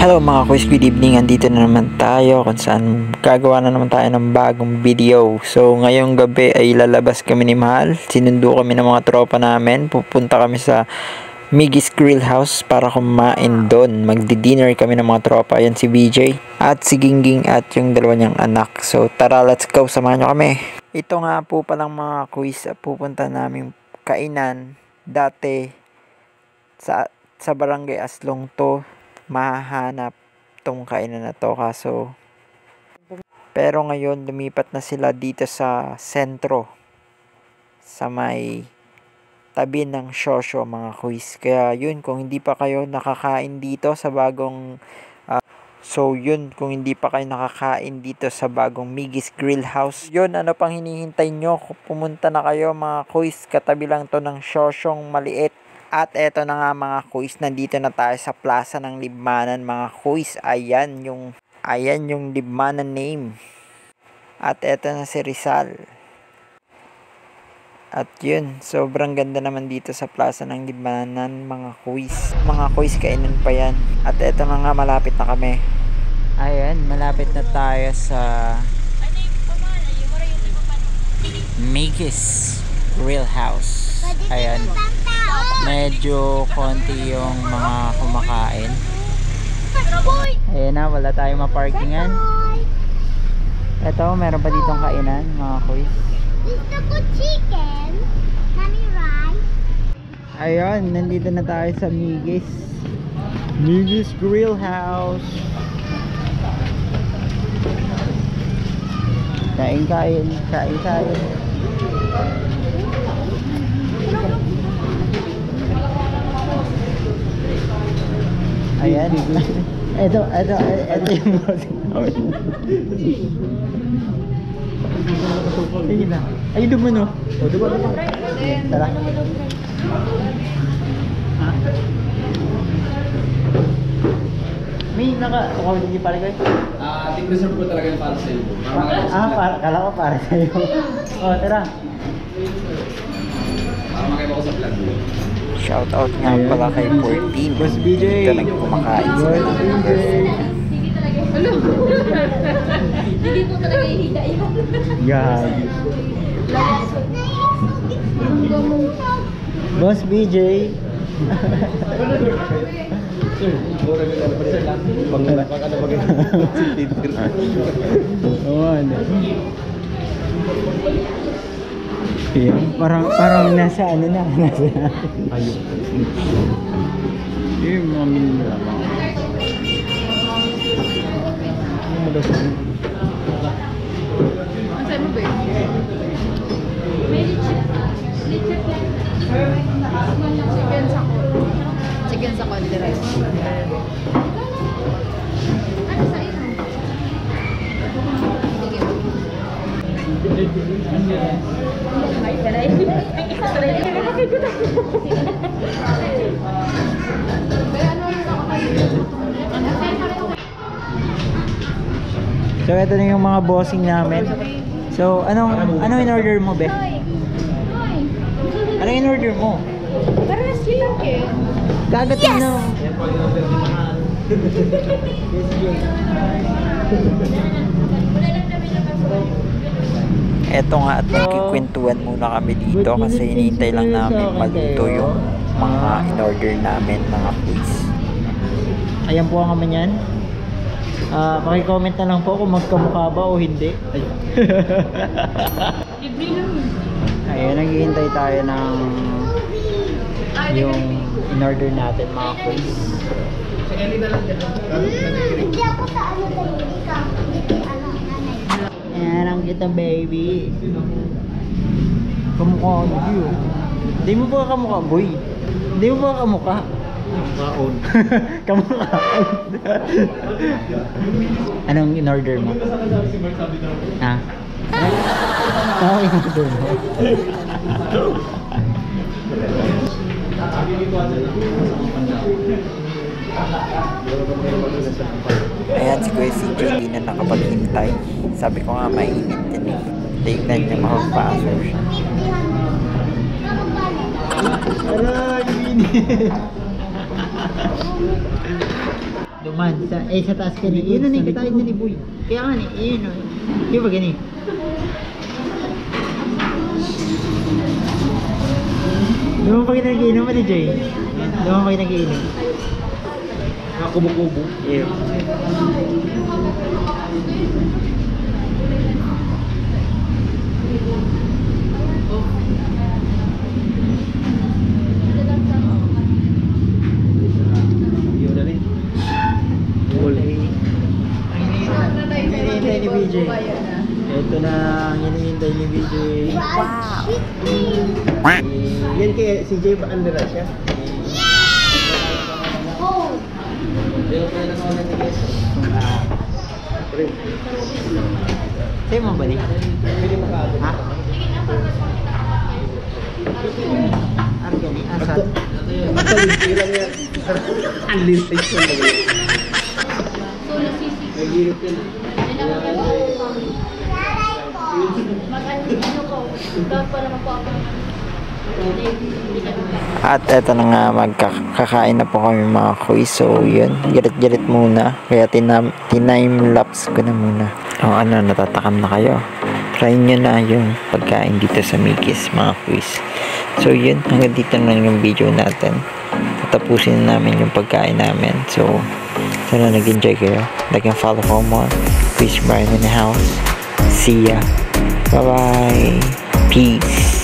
Hello mga quiz, good evening. Andito na naman tayo kung saan gagawa na naman tayo ng bagong video. So ngayong gabi ay lalabas kami ni Mahal. Sinundo kami ng mga tropa namin. Pupunta kami sa Miggy's Grill House para kumain doon. Magdi-dinner kami ng mga tropa. Yan si BJ at si Gingging at yung dalawa niyang anak. So tara, let's go. Samahan niyo kami. Ito nga po palang mga quiz. Pupunta namin kainan dati sa Barangay Aslong to. Mahanap tong kainan na to, kaso pero ngayon lumipat na sila dito sa sentro sa may tabi ng Shosho mga quiz. Kaya yun, kung hindi pa kayo nakakain dito sa bagong kung hindi pa kayo nakakain dito sa bagong Miggy's Grill House, yun, ano pang hinihintay nyo? Pumunta na kayo mga quiz, katabi lang to ng Shoshong maliit. At eto na nga mga quiz, nandito na tayo sa Plaza ng Libmanan mga quiz. Ayan yung Libmanan name. At eto na si Rizal. At yun, sobrang ganda naman dito sa Plaza ng Libmanan mga quiz. Mga quiz, kainan pa yan. At eto na nga, malapit na kami. Ayan, malapit na tayo sa Miggy's Grill House. Ayan. Medyo konti yung mga kumakain. Ayan na, wala tayong maparkingan. Eto, meron pa ditong kainan mga quiz. Gusto ko chicken, honey rice. Ayun, nandito na tayo sa Miggy's Grill House. Kain. Ayan. Ito yung bossing namin. Sige na. Ay, dumo no? O, dumo. Tara. Ha? May naka-account hindi pala kayo? Tig-reserve ko talaga yung para sa iyo. Kala ko para sa'yo. O, tara. Para makaiba ko sa vlog mo. Shout out nga pala kay 14. Boss BJ. Dito nagkumakain sila ng girlfriend. Hindi ko talaga ihiga yun. Yeah. Boss BJ. Parang nasa ano na, nasa ayun. Yung mga minula. Ang sa'yo mo ba yun? May lichip yan. Chicken sa konti rice. Ano sa iyo? So ito na yung mga bossing namin. So anong in-order mo, be? Ano in-order mo? Parehas yun eh. Gagatin na. Eto nga, at nagkikwentuhan muna kami dito kasi hinihintay lang namin maluto yung mga in-order namin, mga quiz. Ayan po ang kami yan. Paki-comment na lang po kung magkamukha ba o hindi. Ayun, naghihintay tayo ng yung in-order natin, mga quiz. Hindi ako sa ano tayo. Hindi ka nanay. Ayan ang kita, baby. Kamukha ko yun. Hindi mo ba kamukha, boy? Hindi mo ba kamukha? Kaon. Kamukha. Anong in-order mo? Ha? Anong in-order mo? Ayan, si Kuya CJ hindi na nakapaghintay. Sabi ko nga mainit yan eh. Tignan niya, makapasok siya. Ala, init. Duman. Sa taas ka ni. Yun na ni, katayin na ni Boy. Kaya nga ni, yun o. Di ba gani? Doon pa kita nag-iinom pa ni Joy. Doon pa kita nag-iinom. Mga kubo-kubo. Yeah. Yun na rin. Ang hinihintay ni BJ. Ito na ang hinihintay ni BJ. Wow! Yan kaya si Jay Andera siya. Oh! Pero pa na ako nag-guess. Sa'yo mo ba di? Ha? Argani, asat. Ilang yan. Unlimited siya na yun. Solo sisi. Nag-iirip yun. Mag-ano ko. Dapat pala magpapa. At eto na nga, magkakain na po kami mga kuys. So yun, girit-girit muna. Kaya time-lapse ko na muna. O ano, natatakam na kayo? Try nyo na yung pagkain dito sa Mickey's mga kuys. So yun, hanggang dito na lang yung video natin. Tatapusin na namin yung pagkain namin. So, sana nag-enjoy kayo. Like and follow for more. Please Brian in the house. See ya. Bye-bye. Peace.